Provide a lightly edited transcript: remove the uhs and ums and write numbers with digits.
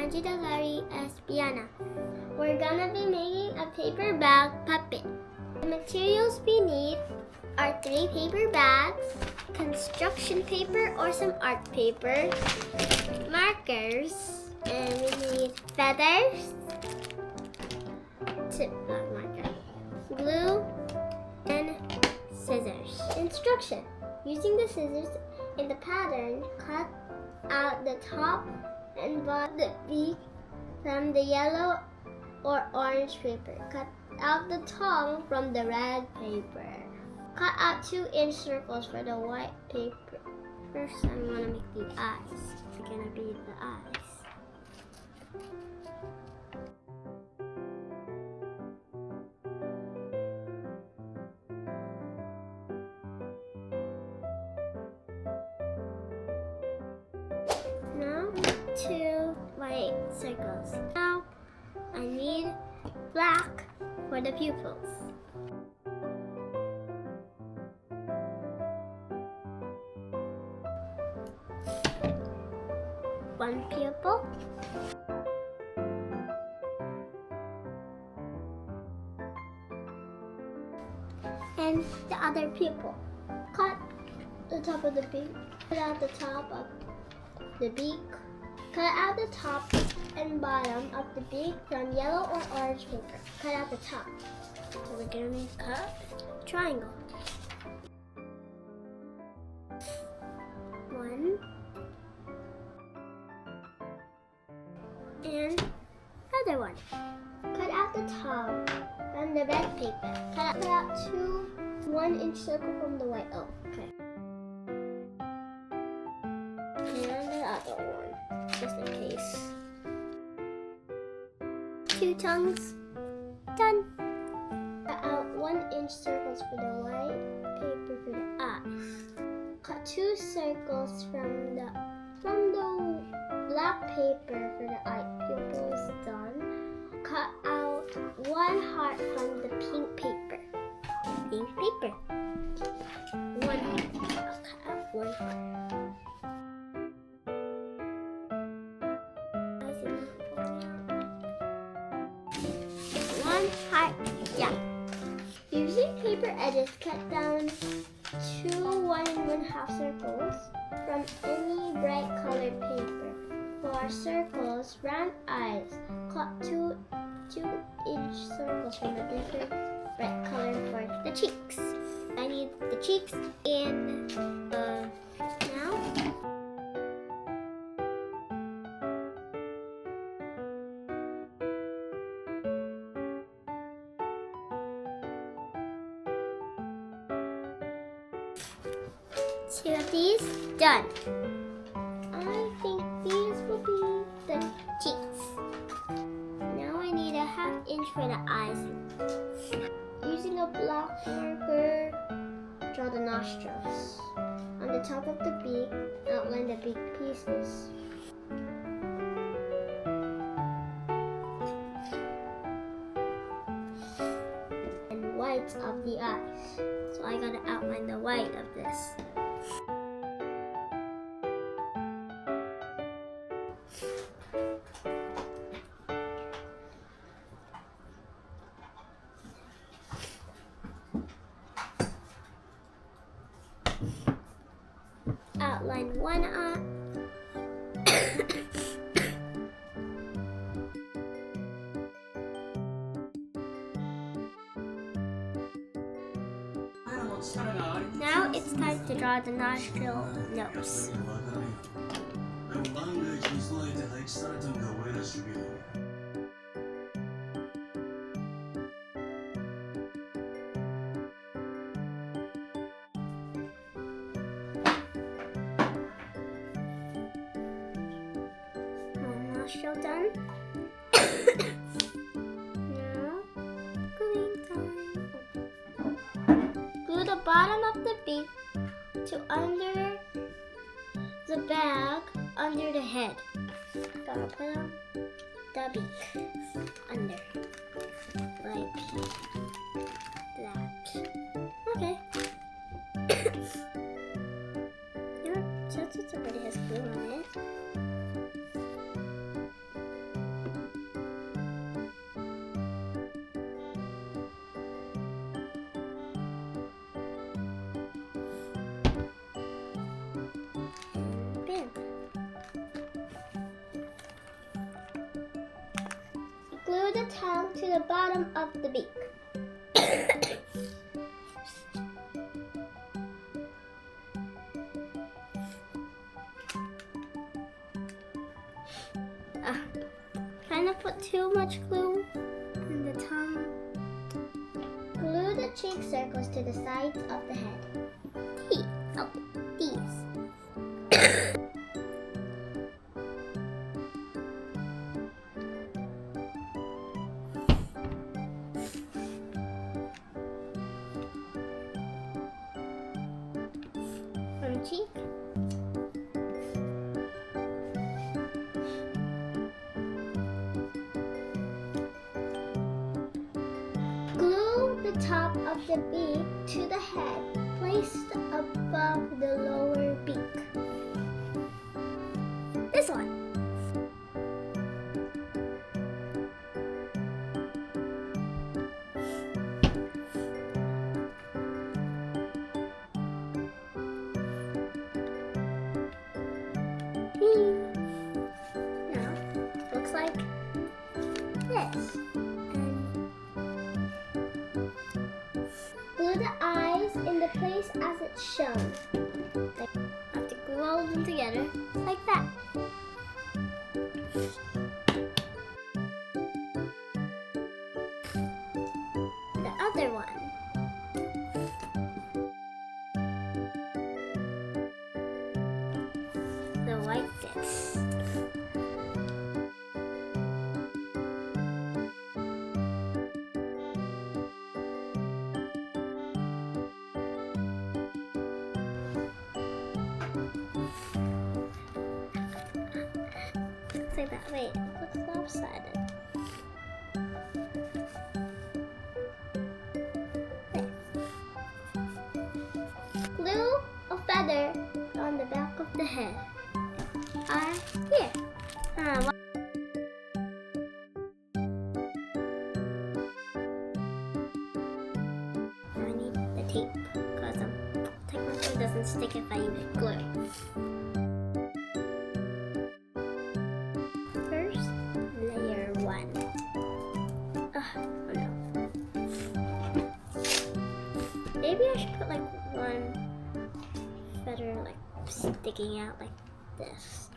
Angela, Larry, Espiana. We're gonna be making a paper bag puppet. The materials we need are 3 paper bags, construction paper or some art paper, markers, and we need feathers, marker, glue, and scissors. Instruction. Using the scissors in the pattern, cut out the top and bottom the beak from the yellow or orange paper. Cut out the tongue from the red paper. Cut out 2-inch circles for the white paper. First, I'm gonna make the eyes. It's gonna be the eyes. Now, 2 white circles. Now, I need black for the pupils. One pupil. And the other pupil. Cut the top of the beak. Cut out the top of the beak. Cut out the top and bottom of the beak from yellow or orange paper. Cut out the top. So we're gonna cut a triangle. 1 and another one. Cut out the top from the red paper. Cut out 2 1-inch circle from the white. Oh, okay. And the other one, just in case. 2 tongues. Done. Cut out 1-inch circles for the white paper for the eyes. Cut 2 circles from the black paper for the eye pupils. Done. Cut out 1 heart from the pink paper. Pink paper. 1 heart. I'll cut out 1 heart. Heart. Yeah. Using paper edges, cut down 2 1 1/2 circles from any bright colored paper. For circles, round eyes, cut 2 2-inch circles from the different bright color for the cheeks. I need the cheeks in now. Two of these done. I think these will be the cheeks. Now I need a 1/2 inch for the eyes. Using a black marker, draw the nostrils. On the top of the beak, outline the beak pieces. And whites of the eyes. So I gotta outline the white of this. Outline 1 eye. Now it's time to draw the nostril nose. Nostril done. Now, gluing time. Glue the bottom of the beak to under the bag, under the head. Gotta put on the beak under, like that. Okay. Since it already has glue on it, Glue the tongue to the bottom of the beak. Kind of put too much glue on the tongue. Glue the cheek circles to the sides of the head. These. One cheek. Glue the top of the beak to the head, placed above the lower beak. This one. Now, looks like this. Glue the eyes in the place as it's shown. I have to glue all of them together like that. The other one. The white bits. Like that. Wait, it looks lopsided. There. Glue a feather on the back of the head. Here. I need the tape because technically doesn't stick if I use glue. Layer 1. Oh no. Maybe I should put like one feather like sticking out like this.